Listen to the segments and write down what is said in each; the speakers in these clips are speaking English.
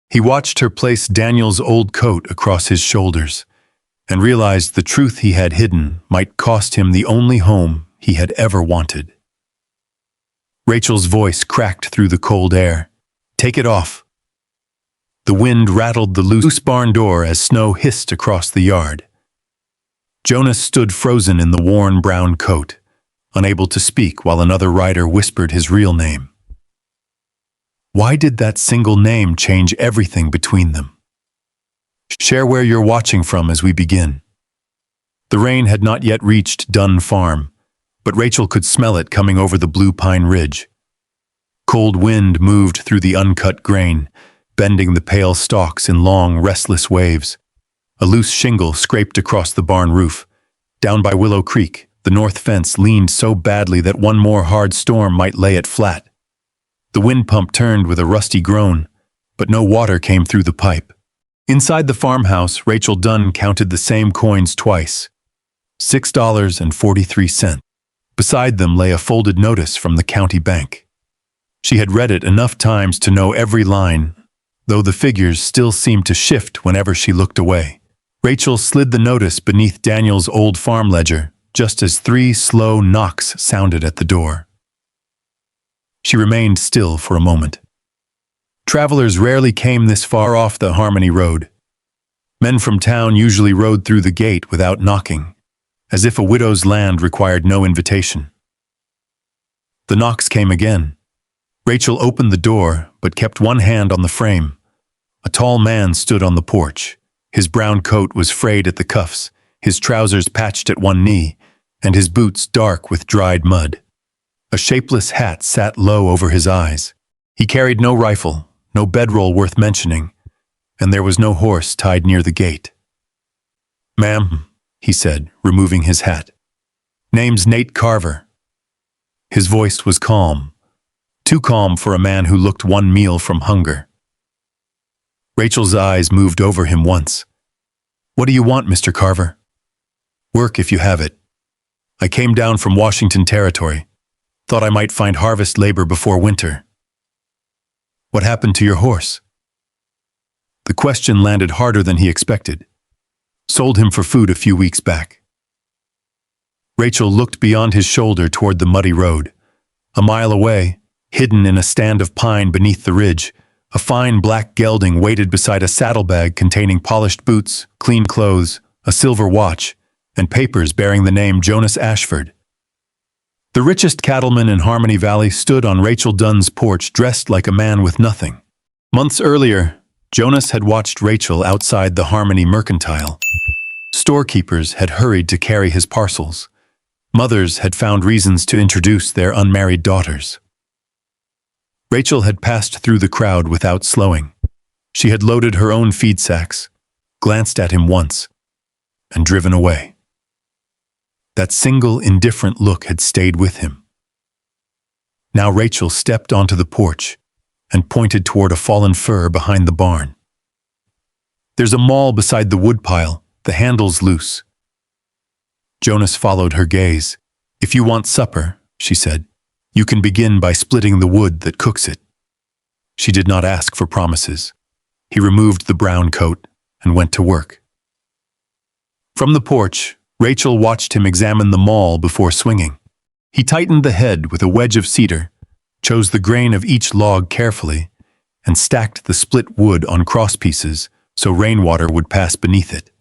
He watched her place Daniel's old coat across his shoulders and realized the truth he had hidden might cost him the only home he had ever wanted. Rachel's voice cracked through the cold air. "Take it off." The wind rattled the loose barn door as snow hissed across the yard. Jonas stood frozen in the worn brown coat, unable to speak while another rider whispered his real name. Why did that single name change everything between them? Share where you're watching from as we begin. The rain had not yet reached Dunn Farm, but Rachel could smell it coming over the blue pine ridge. Cold wind moved through the uncut grain, bending the pale stalks in long, restless waves. A loose shingle scraped across the barn roof. Down by Willow Creek, the north fence leaned so badly that one more hard storm might lay it flat. The wind pump turned with a rusty groan, but no water came through the pipe. Inside the farmhouse, Rachel Dunn counted the same coins twice. $6.43. Beside them lay a folded notice from the county bank. She had read it enough times to know every line, though the figures still seemed to shift whenever she looked away. Rachel slid the notice beneath Daniel's old farm ledger, just as 3 slow knocks sounded at the door. She remained still for a moment. Travelers rarely came this far off the Harmony Road. Men from town usually rode through the gate without knocking, as if a widow's land required no invitation. The knocks came again. Rachel opened the door, but kept one hand on the frame. A tall man stood on the porch. His brown coat was frayed at the cuffs, his trousers patched at one knee, and his boots dark with dried mud. A shapeless hat sat low over his eyes. He carried no rifle, no bedroll worth mentioning, and there was no horse tied near the gate. "Ma'am," he said, removing his hat. "Name's Nate Carver." His voice was calm, too calm for a man who looked one meal from hunger. Rachel's eyes moved over him once. "What do you want, Mr. Carver?" "Work if you have it. I came down from Washington Territory. Thought I might find harvest labor before winter." "What happened to your horse?" The question landed harder than he expected. "Sold him for food a few weeks back." Rachel looked beyond his shoulder toward the muddy road. A mile away, hidden in a stand of pine beneath the ridge, a fine black gelding waited beside a saddlebag containing polished boots, clean clothes, a silver watch, and papers bearing the name Jonas Ashford. The richest cattleman in Harmony Valley stood on Rachel Dunn's porch dressed like a man with nothing. Months earlier, Jonas had watched Rachel outside the Harmony Mercantile. Storekeepers had hurried to carry his parcels. Mothers had found reasons to introduce their unmarried daughters. Rachel had passed through the crowd without slowing. She had loaded her own feed sacks, glanced at him once, and driven away. That single indifferent look had stayed with him. Now Rachel stepped onto the porch and pointed toward a fallen fir behind the barn. "There's a maul beside the woodpile, the handle's loose." Jonas followed her gaze. "If you want supper," she said, "you can begin by splitting the wood that cooks it." She did not ask for promises. He removed the brown coat and went to work. From the porch, Rachel watched him examine the maul before swinging. He tightened the head with a wedge of cedar, chose the grain of each log carefully, and stacked the split wood on crosspieces so rainwater would pass beneath it.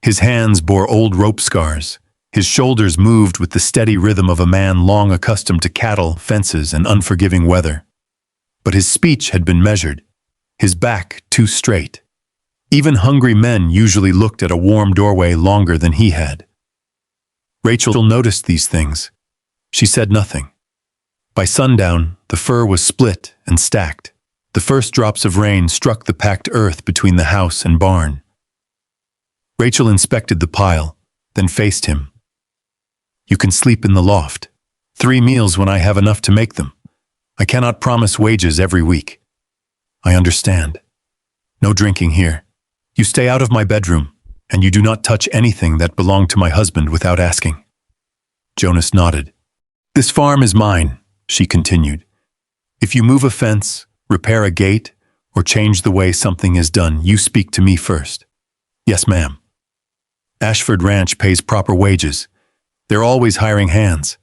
His hands bore old rope scars. His shoulders moved with the steady rhythm of a man long accustomed to cattle, fences, and unforgiving weather. But his speech had been measured, his back too straight. Even hungry men usually looked at a warm doorway longer than he had. Rachel noticed these things. She said nothing. By sundown, the fir was split and stacked. The first drops of rain struck the packed earth between the house and barn. Rachel inspected the pile, then faced him. "You can sleep in the loft. 3 meals when I have enough to make them. I cannot promise wages every week." "I understand. No drinking here. You stay out of my bedroom, and you do not touch anything that belonged to my husband without asking." Jonas nodded. "This farm is mine," she continued. "If you move a fence, repair a gate, or change the way something is done, you speak to me first. Yes, ma'am. Ashford Ranch pays proper wages. They're always hiring hands.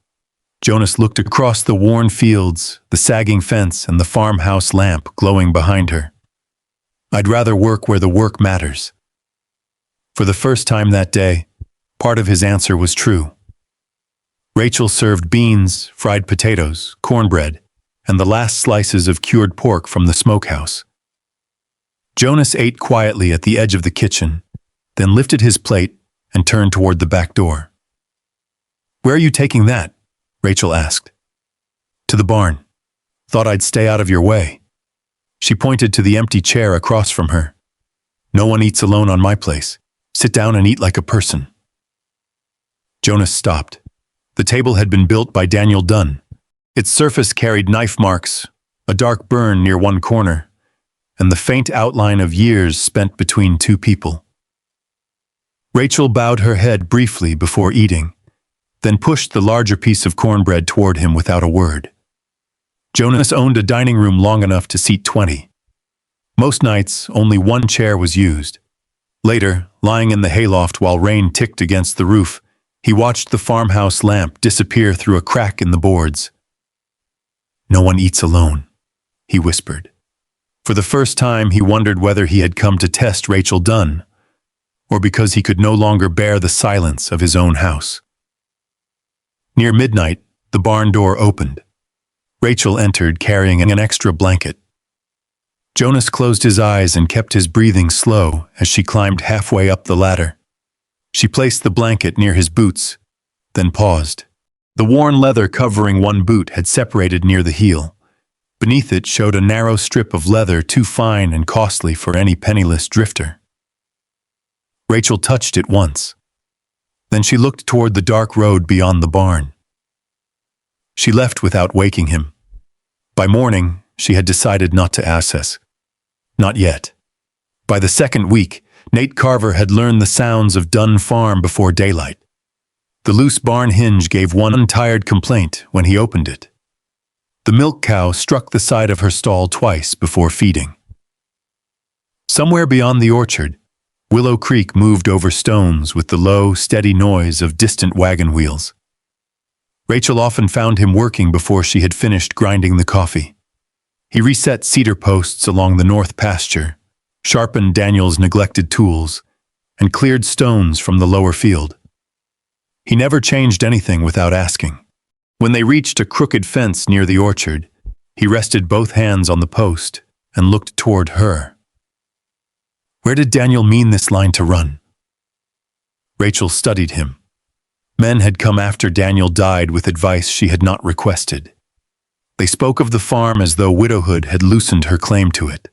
Jonas looked across the worn fields, the sagging fence, and the farmhouse lamp glowing behind her. I'd rather work where the work matters. For the first time that day, part of his answer was true. Rachel served beans, fried potatoes, cornbread, and the last slices of cured pork from the smokehouse. Jonas ate quietly at the edge of the kitchen, then lifted his plate and turned toward the back door. "Where are you taking that?" Rachel asked. "To the barn. Thought I'd stay out of your way." She pointed to the empty chair across from her. "No one eats alone on my place. Sit down and eat like a person." Jonas stopped. The table had been built by Daniel Dunn. Its surface carried knife marks, a dark burn near one corner, and the faint outline of years spent between two people. Rachel bowed her head briefly before eating, then pushed the larger piece of cornbread toward him without a word. Jonas owned a dining room long enough to seat 20. Most nights, only one chair was used. Later, lying in the hayloft while rain ticked against the roof, he watched the farmhouse lamp disappear through a crack in the boards. "No one eats alone," he whispered. For the first time, he wondered whether he had come to test Rachel Dunn, or because he could no longer bear the silence of his own house. Near midnight, the barn door opened. Rachel entered carrying an extra blanket. Jonas closed his eyes and kept his breathing slow as she climbed halfway up the ladder. She placed the blanket near his boots, then paused. The worn leather covering one boot had separated near the heel. Beneath it showed a narrow strip of leather too fine and costly for any penniless drifter. Rachel touched it once. Then she looked toward the dark road beyond the barn. She left without waking him. By morning, she had decided not to access. Not yet. By the second week, Nate Carver had learned the sounds of Dunn Farm before daylight. The loose barn hinge gave one untired complaint when he opened it. The milk cow struck the side of her stall twice before feeding. Somewhere beyond the orchard, Willow Creek moved over stones with the low, steady noise of distant wagon wheels. Rachel often found him working before she had finished grinding the coffee. He reset cedar posts along the north pasture, sharpened Daniel's neglected tools, and cleared stones from the lower field. He never changed anything without asking. When they reached a crooked fence near the orchard, he rested both hands on the post and looked toward her. Where did Daniel mean this line to run? Rachel studied him. Men had come after Daniel died with advice she had not requested. They spoke of the farm as though widowhood had loosened her claim to it.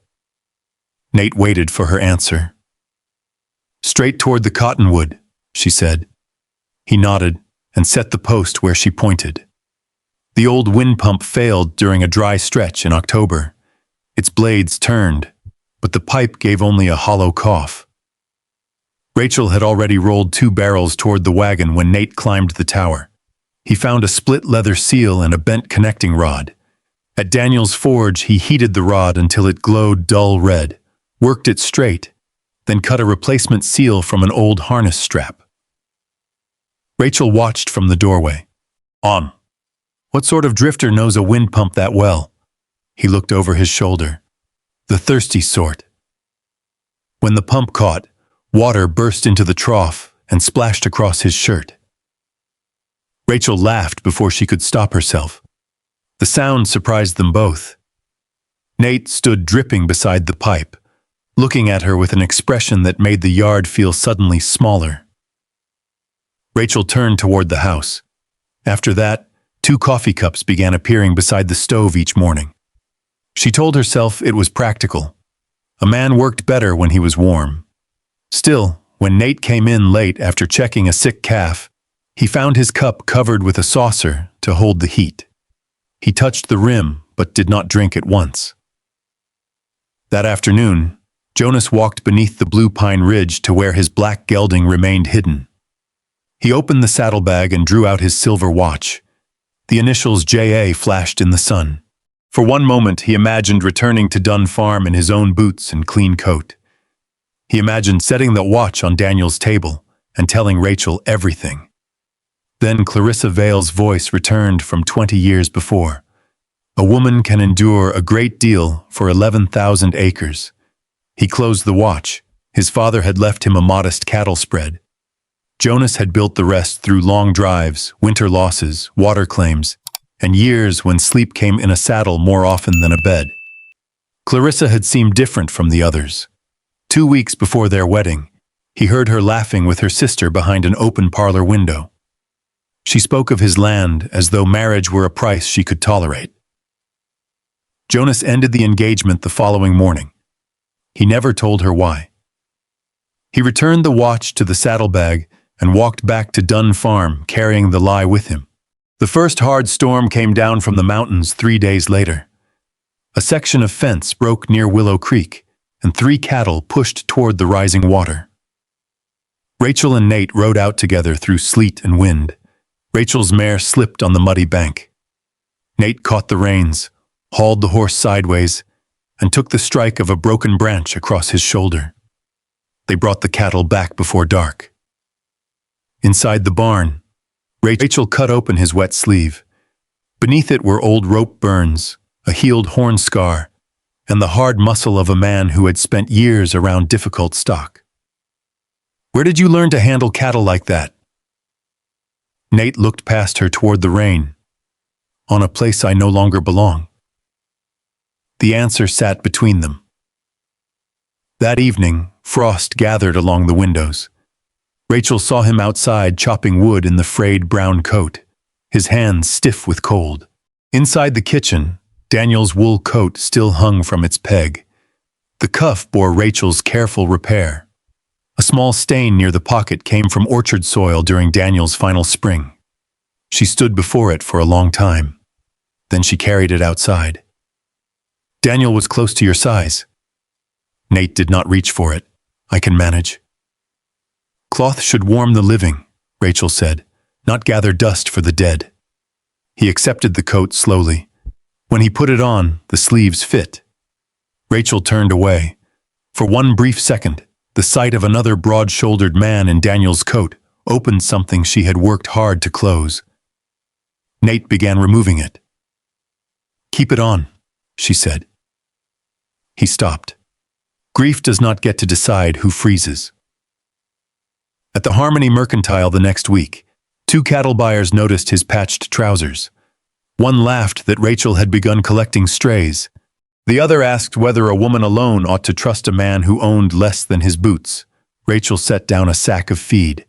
Nate waited for her answer. "Straight toward the cottonwood," she said. He nodded and set the post where she pointed. The old wind pump failed during a dry stretch in October. Its blades turned, but the pipe gave only a hollow cough. Rachel had already rolled 2 barrels toward the wagon when Nate climbed the tower. He found a split leather seal and a bent connecting rod. At Daniel's forge, he heated the rod until it glowed dull red, worked it straight, then cut a replacement seal from an old harness strap. Rachel watched from the doorway. "On. What sort of drifter knows a wind pump that well?" He looked over his shoulder. "The thirsty sort." When the pump caught, water burst into the trough and splashed across his shirt. Rachel laughed before she could stop herself. The sound surprised them both. Nate stood dripping beside the pipe, looking at her with an expression that made the yard feel suddenly smaller. Rachel turned toward the house. After that, 2 coffee cups began appearing beside the stove each morning. She told herself it was practical. A man worked better when he was warm. Still, when Nate came in late after checking a sick calf, he found his cup covered with a saucer to hold the heat. He touched the rim, but did not drink at once. That afternoon, Jonas walked beneath the blue pine ridge to where his black gelding remained hidden. He opened the saddlebag and drew out his silver watch. The initials JA flashed in the sun. For one moment, he imagined returning to Dunn Farm in his own boots and clean coat. He imagined setting the watch on Daniel's table and telling Rachel everything. Then Clarissa Vale's voice returned from 20 years before. A woman can endure a great deal for 11,000 acres. He closed the watch. His father had left him a modest cattle spread. Jonas had built the rest through long drives, winter losses, water claims, and years when sleep came in a saddle more often than a bed. Clarissa had seemed different from the others. 2 weeks before their wedding, he heard her laughing with her sister behind an open parlor window. She spoke of his land as though marriage were a price she could tolerate. Jonas ended the engagement the following morning. He never told her why. He returned the watch to the saddlebag and walked back to Dunn Farm, carrying the lie with him. The first hard storm came down from the mountains 3 days later. A section of fence broke near Willow Creek, and 3 cattle pushed toward the rising water. Rachel and Nate rode out together through sleet and wind. Rachel's mare slipped on the muddy bank. Nate caught the reins, hauled the horse sideways, and took the strike of a broken branch across his shoulder. They brought the cattle back before dark. Inside the barn, Rachel cut open his wet sleeve. Beneath it were old rope burns, a healed horn scar, and the hard muscle of a man who had spent years around difficult stock. "Where did you learn to handle cattle like that?" Nate looked past her toward the rain. "On a place I no longer belong." The answer sat between them. That evening, frost gathered along the windows. Rachel saw him outside chopping wood in the frayed brown coat, his hands stiff with cold. Inside the kitchen, Daniel's wool coat still hung from its peg. The cuff bore Rachel's careful repair. A small stain near the pocket came from orchard soil during Daniel's final spring. She stood before it for a long time. Then she carried it outside. "Daniel was close to your size." Nate did not reach for it. "I can manage." "Cloth should warm the living," Rachel said, "not gather dust for the dead." He accepted the coat slowly. When he put it on, the sleeves fit. Rachel turned away. For one brief second, the sight of another broad-shouldered man in Daniel's coat opened something she had worked hard to close. Nate began removing it. "Keep it on," she said. He stopped. Grief does not get to decide who freezes. At the Harmony Mercantile the next week, 2 cattle buyers noticed his patched trousers. One laughed that Rachel had begun collecting strays. The other asked whether a woman alone ought to trust a man who owned less than his boots. Rachel set down a sack of feed.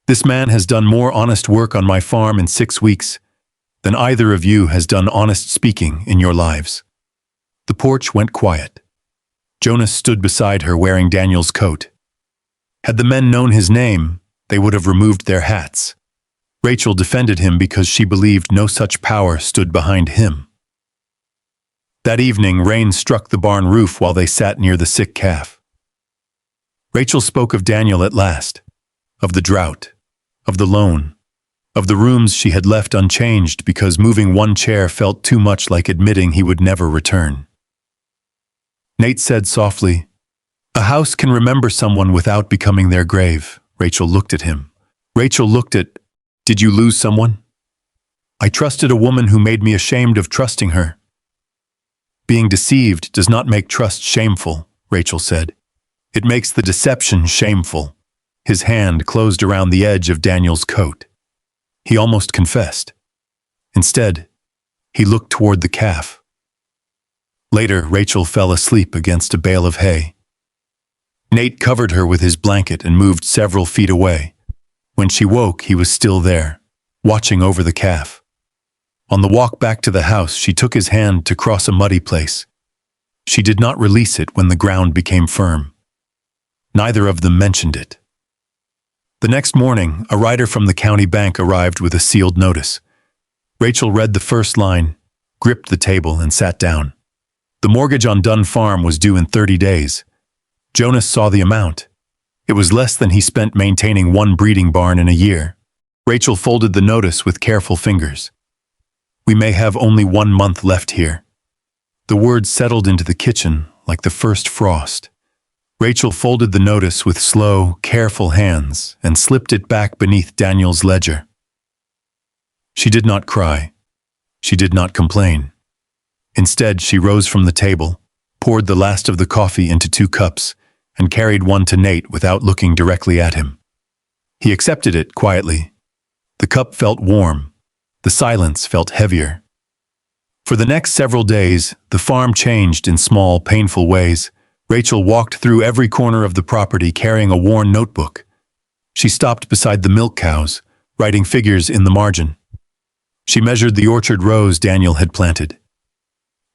"This man has done more honest work on my farm in 6 weeks than either of you has done honest speaking in your lives." The porch went quiet. Jonas stood beside her wearing Daniel's coat. Had the men known his name, they would have removed their hats. Rachel defended him because she believed no such power stood behind him. That evening, rain struck the barn roof while they sat near the sick calf. Rachel spoke of Daniel at last, of the drought, of the loan, of the rooms she had left unchanged because moving one chair felt too much like admitting he would never return. Nate said softly, "A house can remember someone without becoming their grave." Rachel looked at him. Rachel looked at, "Did you lose someone?" "I trusted a woman who made me ashamed of trusting her." "Being deceived does not make trust shameful," Rachel said. "It makes the deception shameful." His hand closed around the edge of Daniel's coat. He almost confessed. Instead, he looked toward the calf. Later, Rachel fell asleep against a bale of hay. Nate covered her with his blanket and moved several feet away. When she woke, he was still there, watching over the calf. On the walk back to the house, she took his hand to cross a muddy place. She did not release it when the ground became firm. Neither of them mentioned it. The next morning, a rider from the county bank arrived with a sealed notice. Rachel read the first line, gripped the table, and sat down. The mortgage on Dunn Farm was due in 30 days. Jonas saw the amount. It was less than he spent maintaining one breeding barn in a year. Rachel folded the notice with careful fingers. "We may have only 1 month left here," The words settled into the kitchen like the first frost. Rachel folded the notice with slow, careful hands and slipped it back beneath Daniel's ledger. She did not cry. She did not complain. Instead, she rose from the table, poured the last of the coffee into 2 cups, and carried one to Nate without looking directly at him. He accepted it quietly. The cup felt warm. The silence felt heavier. For the next several days, the farm changed in small, painful ways. Rachel walked through every corner of the property carrying a worn notebook. She stopped beside the milk cows, writing figures in the margin. She measured the orchard rows Daniel had planted.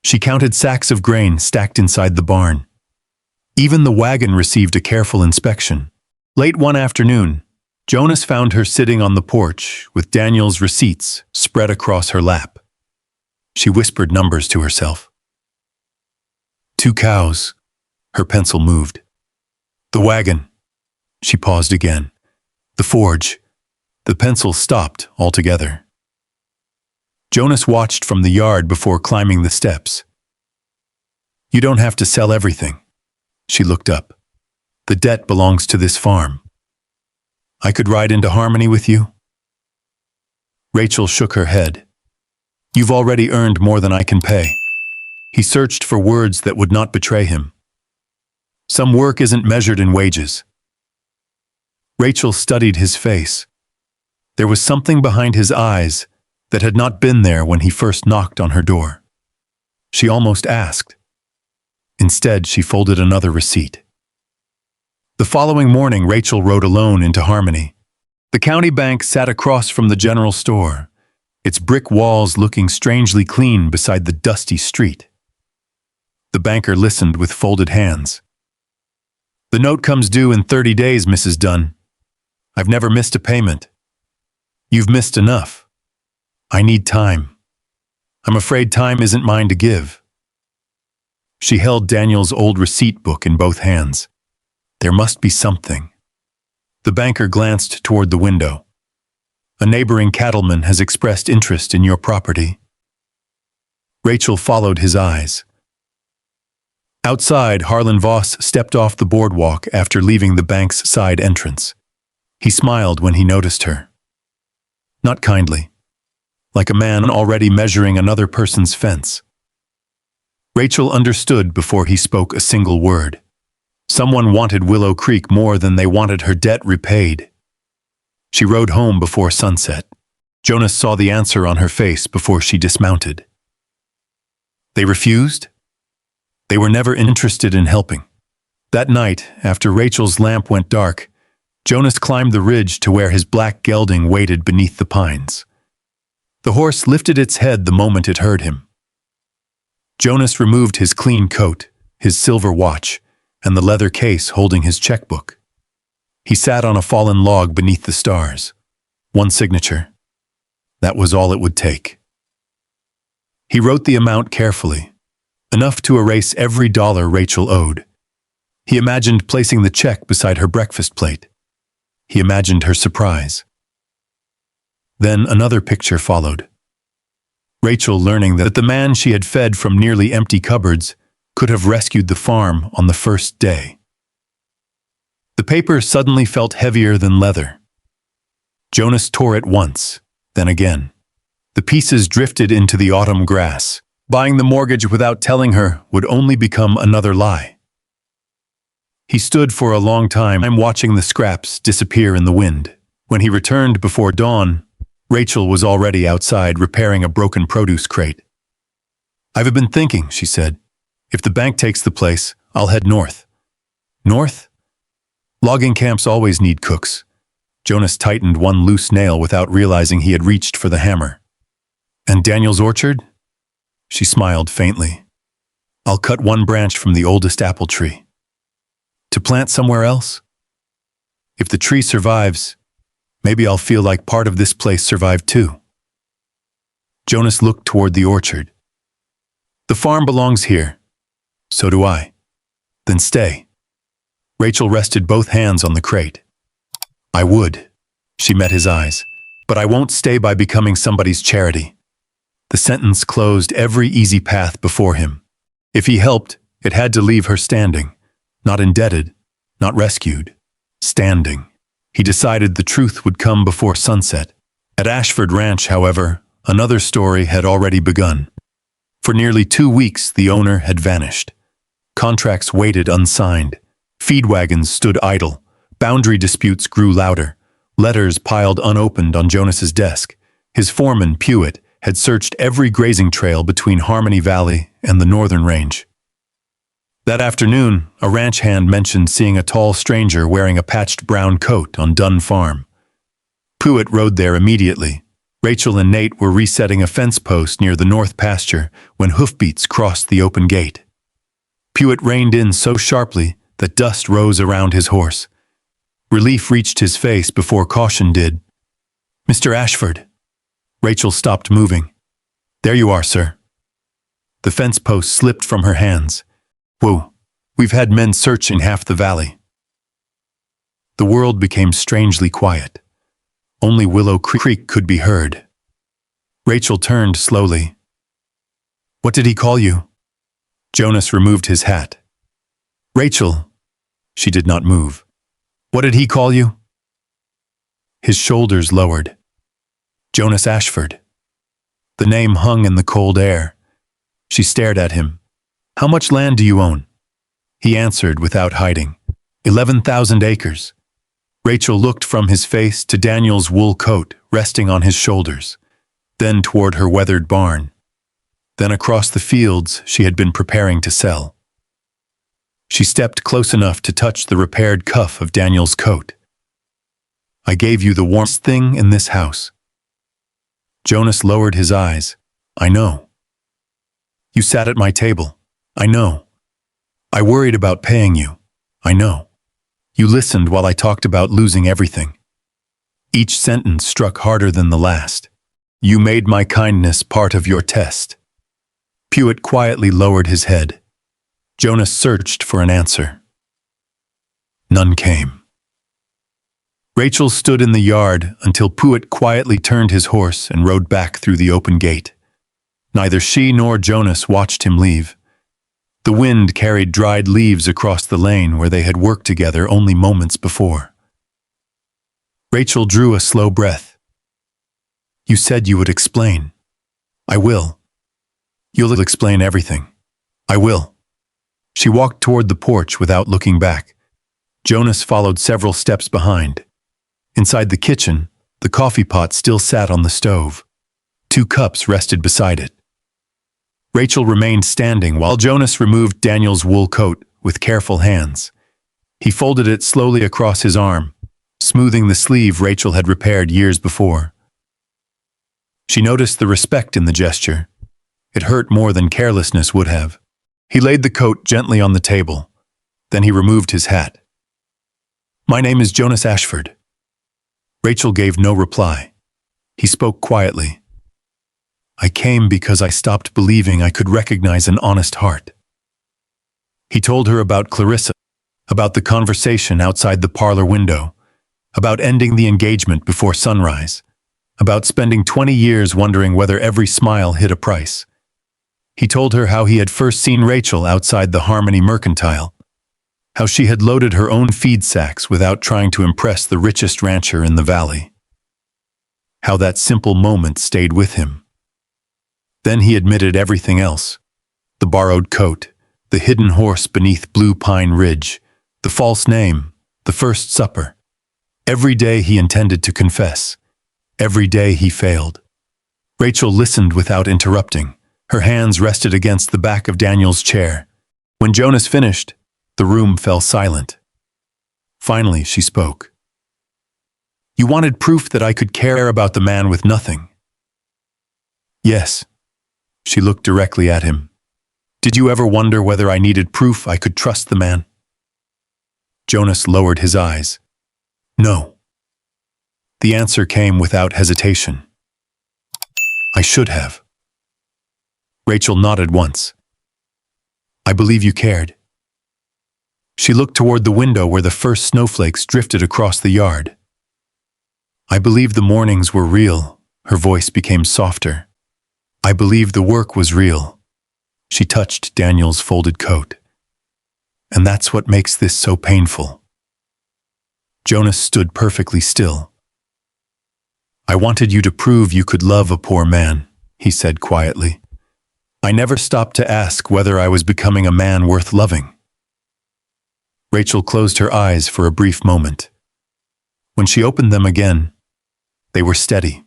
She counted sacks of grain stacked inside the barn. Even the wagon received a careful inspection. Late one afternoon, Jonas found her sitting on the porch with Daniel's receipts spread across her lap. She whispered numbers to herself. 2 cows. Her pencil moved. The wagon. She paused again. The forge. The pencil stopped altogether. Jonas watched from the yard before climbing the steps. You don't have to sell everything. She looked up. The debt belongs to this farm. I could ride into harmony with you? Rachel shook her head. You've already earned more than I can pay. He searched for words that would not betray him. Some work isn't measured in wages. Rachel studied his face. There was something behind his eyes that had not been there when he first knocked on her door. She almost asked. Instead, she folded another receipt. The following morning, Rachel rode alone into Harmony. The county bank sat across from the general store, its brick walls looking strangely clean beside the dusty street. The banker listened with folded hands. The note comes due in 30 days, Mrs. Dunn. I've never missed a payment. You've missed enough. I need time. I'm afraid time isn't mine to give. She held Daniel's old receipt book in both hands. There must be something. The banker glanced toward the window. A neighboring cattleman has expressed interest in your property. Rachel followed his eyes. Outside, Harlan Voss stepped off the boardwalk after leaving the bank's side entrance. He smiled when he noticed her. Not kindly, like a man already measuring another person's fence. Rachel understood before he spoke a single word. Someone wanted Willow Creek more than they wanted her debt repaid. She rode home before sunset. Jonas saw the answer on her face before she dismounted. They refused? They were never interested in helping. That night, after Rachel's lamp went dark, Jonas climbed the ridge to where his black gelding waited beneath the pines. The horse lifted its head the moment it heard him. Jonas removed his clean coat, his silver watch, and the leather case holding his checkbook. He sat on a fallen log beneath the stars. One signature. That was all it would take. He wrote the amount carefully, enough to erase every dollar Rachel owed. He imagined placing the check beside her breakfast plate. He imagined her surprise. Then another picture followed. Rachel learning that the man she had fed from nearly empty cupboards could have rescued the farm on the first day. The paper suddenly felt heavier than leather. Jonas tore it once, then again. The pieces drifted into the autumn grass. Buying the mortgage without telling her would only become another lie. He stood for a long time watching the scraps disappear in the wind. When he returned before dawn, Rachel was already outside repairing a broken produce crate. I've been thinking, she said. If the bank takes the place, I'll head north. North? Logging camps always need cooks. Jonas tightened one loose nail without realizing he had reached for the hammer. And Daniel's orchard? She smiled faintly. I'll cut one branch from the oldest apple tree. To plant somewhere else? If the tree survives, maybe I'll feel like part of this place survived too. Jonas looked toward the orchard. The farm belongs here. So do I. Then stay. Rachel rested both hands on the crate. I would. She met his eyes. But I won't stay by becoming somebody's charity. The sentence closed every easy path before him. If he helped, it had to leave her standing, not indebted, not rescued, standing. He decided the truth would come before sunset. At Ashford Ranch, however, another story had already begun. For nearly 2 weeks, the owner had vanished. Contracts waited unsigned. Feed wagons stood idle. Boundary disputes grew louder. Letters piled unopened on Jonas's desk. His foreman, Pewitt, had searched every grazing trail between Harmony Valley and the northern range. That afternoon, a ranch hand mentioned seeing a tall stranger wearing a patched brown coat on Dunn Farm. Pewitt rode there immediately. Rachel and Nate were resetting a fence post near the north pasture when hoofbeats crossed the open gate. Pewitt reined in so sharply that dust rose around his horse. Relief reached his face before caution did. "Mr. Ashford." Rachel stopped moving. "There you are, sir." The fence post slipped from her hands. "Whoa, we've had men searching half the valley." The world became strangely quiet. Only Willow Creek could be heard. Rachel turned slowly. "What did he call you?" Jonas removed his hat. "Rachel." She did not move. "What did he call you?" His shoulders lowered. "Jonas Ashford." The name hung in the cold air. She stared at him. "How much land do you own?" He answered without hiding. 11,000 acres. Rachel looked from his face to Daniel's wool coat resting on his shoulders, then toward her weathered barn, then across the fields she had been preparing to sell. She stepped close enough to touch the repaired cuff of Daniel's coat. "I gave you the warmest thing in this house." Jonas lowered his eyes. "I know." "You sat at my table." "I know." "I worried about paying you." "I know." "You listened while I talked about losing everything." Each sentence struck harder than the last. "You made my kindness part of your test." Pewitt quietly lowered his head. Jonas searched for an answer. None came. Rachel stood in the yard until Pewitt quietly turned his horse and rode back through the open gate. Neither she nor Jonas watched him leave. The wind carried dried leaves across the lane where they had worked together only moments before. Rachel drew a slow breath. "You said you would explain." "I will." "You'll explain everything." "I will." She walked toward the porch without looking back. Jonas followed several steps behind. Inside the kitchen, the coffee pot still sat on the stove. 2 cups rested beside it. Rachel remained standing while Jonas removed Daniel's wool coat with careful hands. He folded it slowly across his arm, smoothing the sleeve Rachel had repaired years before. She noticed the respect in the gesture. It hurt more than carelessness would have. He laid the coat gently on the table. Then he removed his hat. "My name is Jonas Ashford." Rachel gave no reply. He spoke quietly. "I came because I stopped believing I could recognize an honest heart." He told her about Clarissa, about the conversation outside the parlor window, about ending the engagement before sunrise, about spending 20 years wondering whether every smile hit a price. He told her how he had first seen Rachel outside the Harmony Mercantile, how she had loaded her own feed sacks without trying to impress the richest rancher in the valley, how that simple moment stayed with him. Then he admitted everything else: the borrowed coat, the hidden horse beneath Blue Pine Ridge, the false name, the first supper. Every day he intended to confess. Every day he failed. Rachel listened without interrupting. Her hands rested against the back of Daniel's chair. When Jonas finished, the room fell silent. Finally, she spoke. "You wanted proof that I could care about the man with nothing." "Yes." She looked directly at him. "Did you ever wonder whether I needed proof I could trust the man?" Jonas lowered his eyes. "No." The answer came without hesitation. "I should have." Rachel nodded once. "I believe you cared." She looked toward the window where the first snowflakes drifted across the yard. "I believe the mornings were real." Her voice became softer. "I believe the work was real. She touched Daniel's folded coat. And that's what makes this so painful. Jonas stood perfectly still. I wanted you to prove you could love a poor man, he said quietly. I never stopped to ask whether I was becoming a man worth loving. Rachel closed her eyes for a brief moment. When she opened them again, they were steady.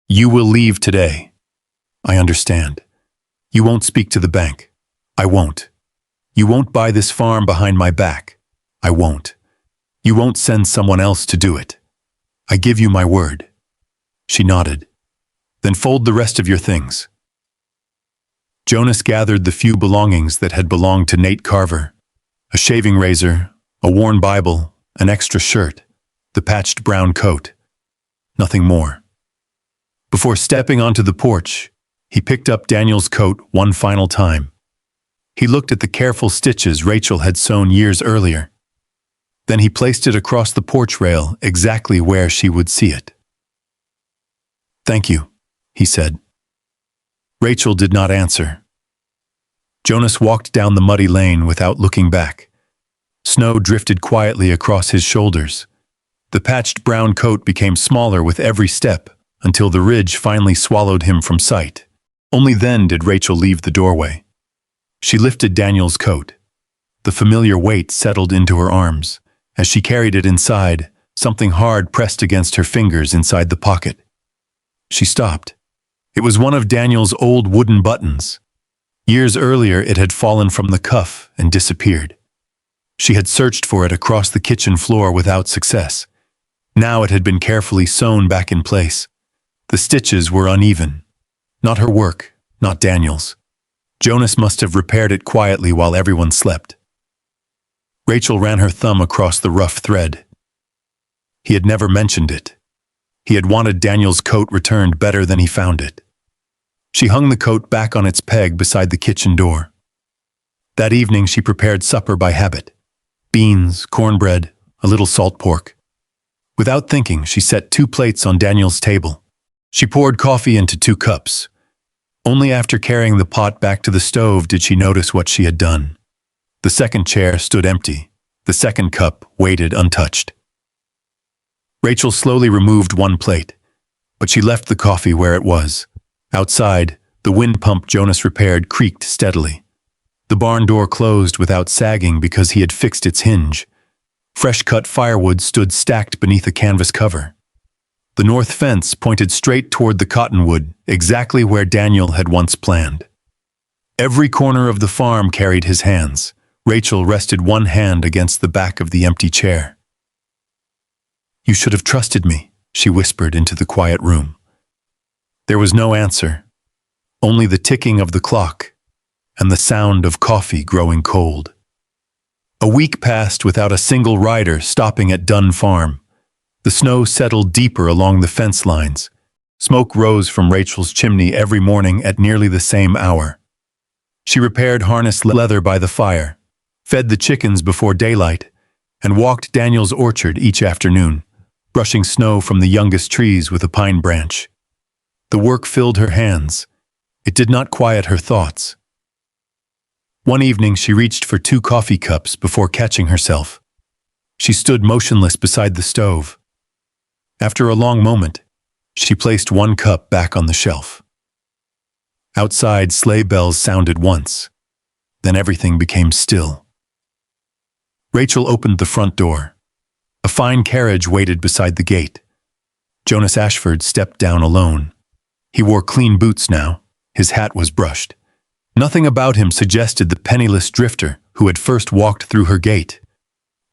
You will leave today. I understand. You won't speak to the bank. I won't. You won't buy this farm behind my back. I won't. You won't send someone else to do it. I give you my word. She nodded. Then fold the rest of your things. Jonas gathered the few belongings that had belonged to Nate Carver. A shaving razor, a worn Bible, an extra shirt, the patched brown coat. Nothing more. Before stepping onto the porch, he picked up Daniel's coat one final time. He looked at the careful stitches Rachel had sewn years earlier. Then he placed it across the porch rail exactly where she would see it. Thank you, he said. Rachel did not answer. Jonas walked down the muddy lane without looking back. Snow drifted quietly across his shoulders. The patched brown coat became smaller with every step until the ridge finally swallowed him from sight. Only then did Rachel leave the doorway. She lifted Daniel's coat. The familiar weight settled into her arms. As she carried it inside, something hard pressed against her fingers inside the pocket. She stopped. It was one of Daniel's old wooden buttons. Years earlier, it had fallen from the cuff and disappeared. She had searched for it across the kitchen floor without success. Now it had been carefully sewn back in place. The stitches were uneven. Not her work, not Daniel's. Jonas must have repaired it quietly while everyone slept. Rachel ran her thumb across the rough thread. He had never mentioned it. He had wanted Daniel's coat returned better than he found it. She hung the coat back on its peg beside the kitchen door. That evening she prepared supper by habit. Beans, cornbread, a little salt pork. Without thinking, she set 2 plates on Daniel's table. She poured coffee into 2 cups. Only after carrying the pot back to the stove did she notice what she had done. The second chair stood empty. The second cup waited untouched. Rachel slowly removed 1 plate, but she left the coffee where it was. Outside, the wind pump Jonas repaired creaked steadily. The barn door closed without sagging because he had fixed its hinge. Fresh-cut firewood stood stacked beneath a canvas cover. The north fence pointed straight toward the cottonwood, exactly where Daniel had once planned. Every corner of the farm carried his hands. Rachel rested one hand against the back of the empty chair. You should have trusted me, she whispered into the quiet room. There was no answer, only the ticking of the clock and the sound of coffee growing cold. A week passed without a single rider stopping at Dunn Farm. The snow settled deeper along the fence lines. Smoke rose from Rachel's chimney every morning at nearly the same hour. She repaired harness leather by the fire, fed the chickens before daylight, and walked Daniel's orchard each afternoon, brushing snow from the youngest trees with a pine branch. The work filled her hands. It did not quiet her thoughts. One evening she reached for 2 coffee cups before catching herself. She stood motionless beside the stove. After a long moment, she placed 1 cup back on the shelf. Outside, sleigh bells sounded once. Then everything became still. Rachel opened the front door. A fine carriage waited beside the gate. Jonas Ashford stepped down alone. He wore clean boots now. His hat was brushed. Nothing about him suggested the penniless drifter who had first walked through her gate.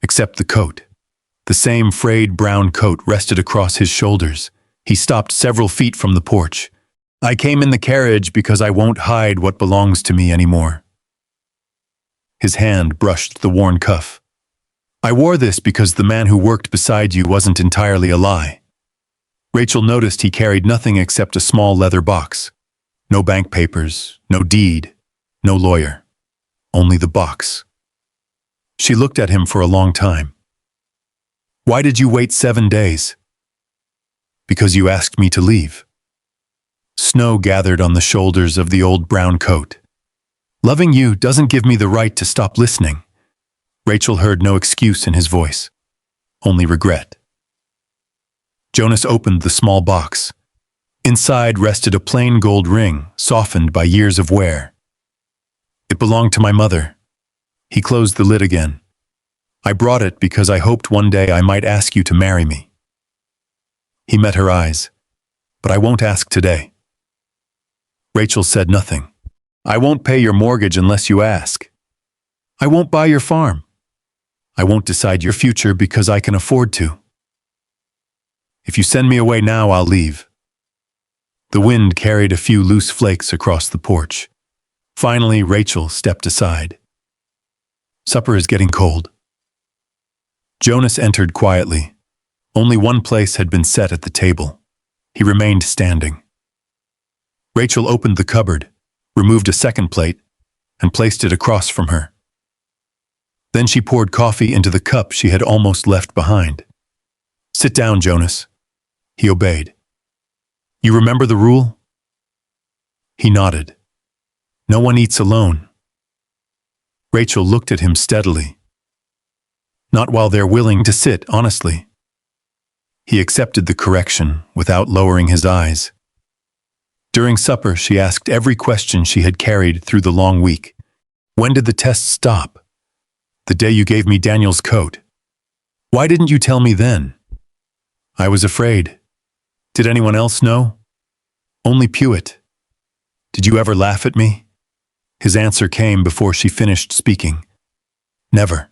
Except the coat. The same frayed brown coat rested across his shoulders. He stopped several feet from the porch. I came in the carriage because I won't hide what belongs to me anymore. His hand brushed the worn cuff. I wore this because the man who worked beside you wasn't entirely a lie. Rachel noticed he carried nothing except a small leather box. No bank papers, no deed, no lawyer. Only the box. She looked at him for a long time. Why did you wait 7 days? Because you asked me to leave. Snow gathered on the shoulders of the old brown coat. Loving you doesn't give me the right to stop listening. Rachel heard no excuse in his voice, only regret. Jonas opened the small box. Inside rested a plain gold ring, softened by years of wear. It belonged to my mother. He closed the lid again. I brought it because I hoped one day I might ask you to marry me. He met her eyes. But I won't ask today. Rachel said nothing. I won't pay your mortgage unless you ask. I won't buy your farm. I won't decide your future because I can afford to. If you send me away now, I'll leave. The wind carried a few loose flakes across the porch. Finally, Rachel stepped aside. Supper is getting cold. Jonas entered quietly. Only one place had been set at the table. He remained standing. Rachel opened the cupboard, removed a second plate, and placed it across from her. Then she poured coffee into the cup she had almost left behind. Sit down, Jonas. He obeyed. You remember the rule? He nodded. No one eats alone. Rachel looked at him steadily. Not while they're willing to sit honestly. He accepted the correction without lowering his eyes. During supper, she asked every question she had carried through the long week. When did the test stop? The day you gave me Daniel's coat. Why didn't you tell me then? I was afraid. Did anyone else know? Only Pewitt. Did you ever laugh at me? His answer came before she finished speaking. Never.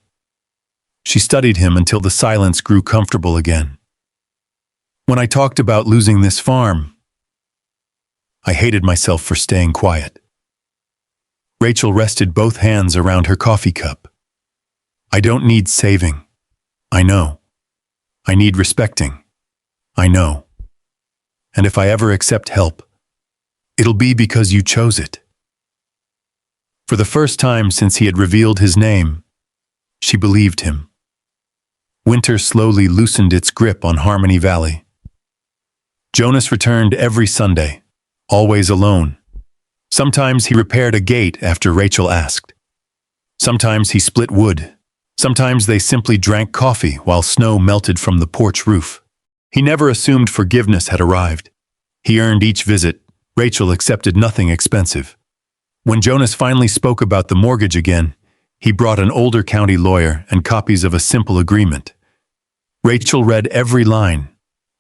She studied him until the silence grew comfortable again. When I talked about losing this farm, I hated myself for staying quiet. Rachel rested both hands around her coffee cup. I don't need saving. I know. I need respecting. I know. And if I ever accept help, it'll be because you chose it. For the first time since he had revealed his name, she believed him. Winter slowly loosened its grip on Harmony Valley. Jonas returned every Sunday, always alone. Sometimes he repaired a gate after Rachel asked. Sometimes he split wood. Sometimes they simply drank coffee while snow melted from the porch roof. He never assumed forgiveness had arrived. He earned each visit. Rachel accepted nothing expensive. When Jonas finally spoke about the mortgage again, he brought an older county lawyer and copies of a simple agreement. Rachel read every line.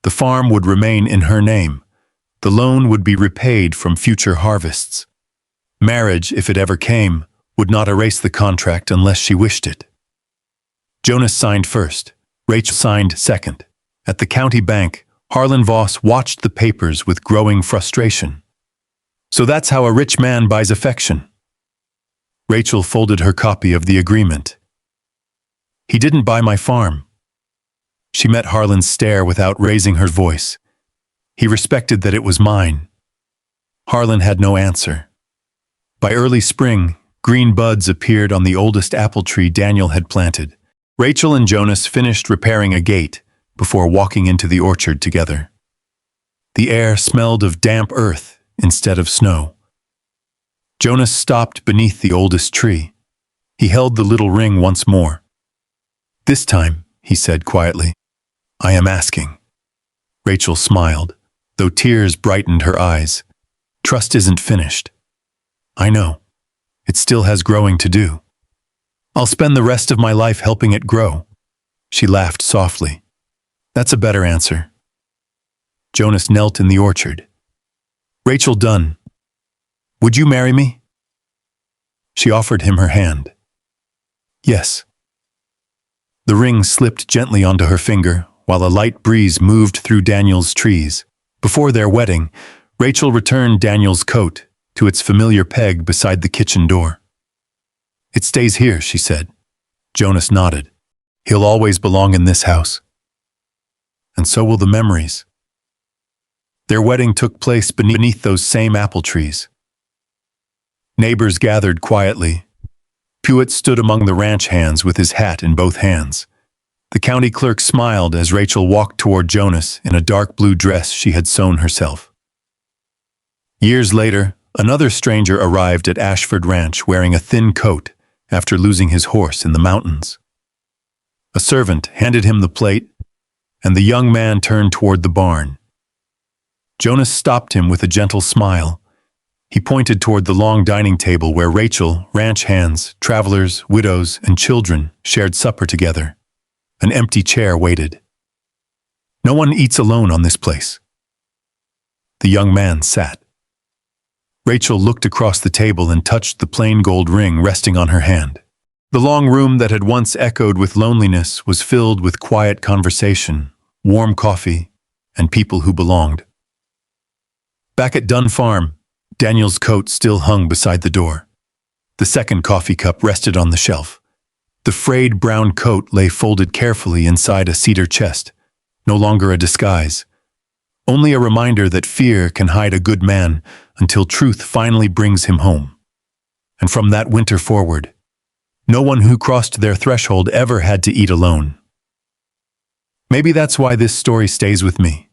The farm would remain in her name. The loan would be repaid from future harvests. Marriage, if it ever came, would not erase the contract unless she wished it. Jonas signed first. Rachel signed second. At the county bank, Harlan Voss watched the papers with growing frustration. So that's how a rich man buys affection. Rachel folded her copy of the agreement. He didn't buy my farm. She met Harlan's stare without raising her voice. He respected that it was mine. Harlan had no answer. By early spring, green buds appeared on the oldest apple tree Daniel had planted. Rachel and Jonas finished repairing a gate before walking into the orchard together. The air smelled of damp earth instead of snow. Jonas stopped beneath the oldest tree. He held the little ring once more. This time, he said quietly, I am asking. Rachel smiled, though tears brightened her eyes. Trust isn't finished. I know. It still has growing to do. I'll spend the rest of my life helping it grow. She laughed softly. That's a better answer. Jonas knelt in the orchard. Rachel Dunn, would you marry me? She offered him her hand. Yes. The ring slipped gently onto her finger while a light breeze moved through Daniel's trees. Before their wedding, Rachel returned Daniel's coat to its familiar peg beside the kitchen door. It stays here, she said. Jonas nodded. He'll always belong in this house. And so will the memories. Their wedding took place beneath those same apple trees. Neighbors gathered quietly. Pewitt stood among the ranch hands with his hat in both hands. The county clerk smiled as Rachel walked toward Jonas in a dark blue dress she had sewn herself. Years later, Another stranger arrived at Ashford Ranch wearing a thin coat after losing his horse in the mountains. A servant handed him the plate, and the young man turned toward the barn. Jonas stopped him with a gentle smile. He pointed toward the long dining table where Rachel, ranch hands, travelers, widows, and children shared supper together. An empty chair waited. No one eats alone on this place. The young man sat. Rachel looked across the table and touched the plain gold ring resting on her hand. The long room that had once echoed with loneliness was filled with quiet conversation, warm coffee, and people who belonged. Back at Dunn Farm, Daniel's coat still hung beside the door. The second coffee cup rested on the shelf. The frayed brown coat lay folded carefully inside a cedar chest, no longer a disguise. Only a reminder that fear can hide a good man until truth finally brings him home. And from that winter forward, no one who crossed their threshold ever had to eat alone. Maybe that's why this story stays with me.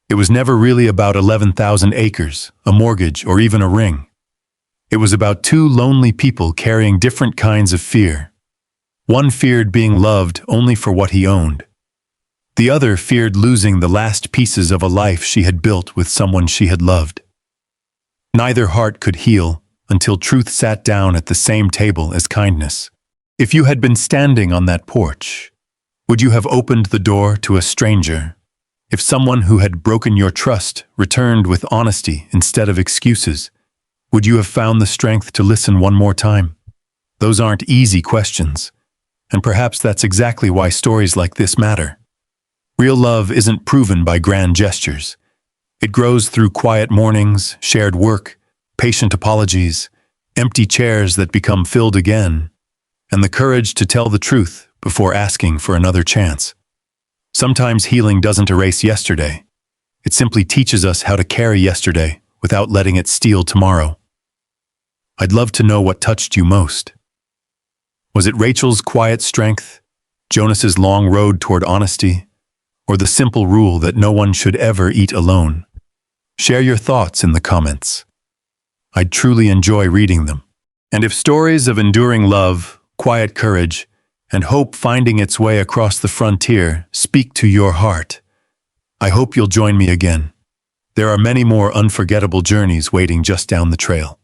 It was never really about 11,000 acres, a mortgage, or even a ring. It was about two lonely people carrying different kinds of fear. One feared being loved only for what he owned. The other feared losing the last pieces of a life she had built with someone she had loved. Neither heart could heal until truth sat down at the same table as kindness. If you had been standing on that porch, would you have opened the door to a stranger? If someone who had broken your trust returned with honesty instead of excuses, would you have found the strength to listen one more time? Those aren't easy questions, and perhaps that's exactly why stories like this matter. Real love isn't proven by grand gestures. It grows through quiet mornings, shared work, patient apologies, empty chairs that become filled again, and the courage to tell the truth before asking for another chance. Sometimes healing doesn't erase yesterday. It simply teaches us how to carry yesterday without letting it steal tomorrow. I'd love to know what touched you most. Was it Rachel's quiet strength, Jonas's long road toward honesty, or the simple rule that no one should ever eat alone? Share your thoughts in the comments. I'd truly enjoy reading them. And if stories of enduring love, quiet courage, and hope finding its way across the frontier speak to your heart, I hope you'll join me again. There are many more unforgettable journeys waiting just down the trail.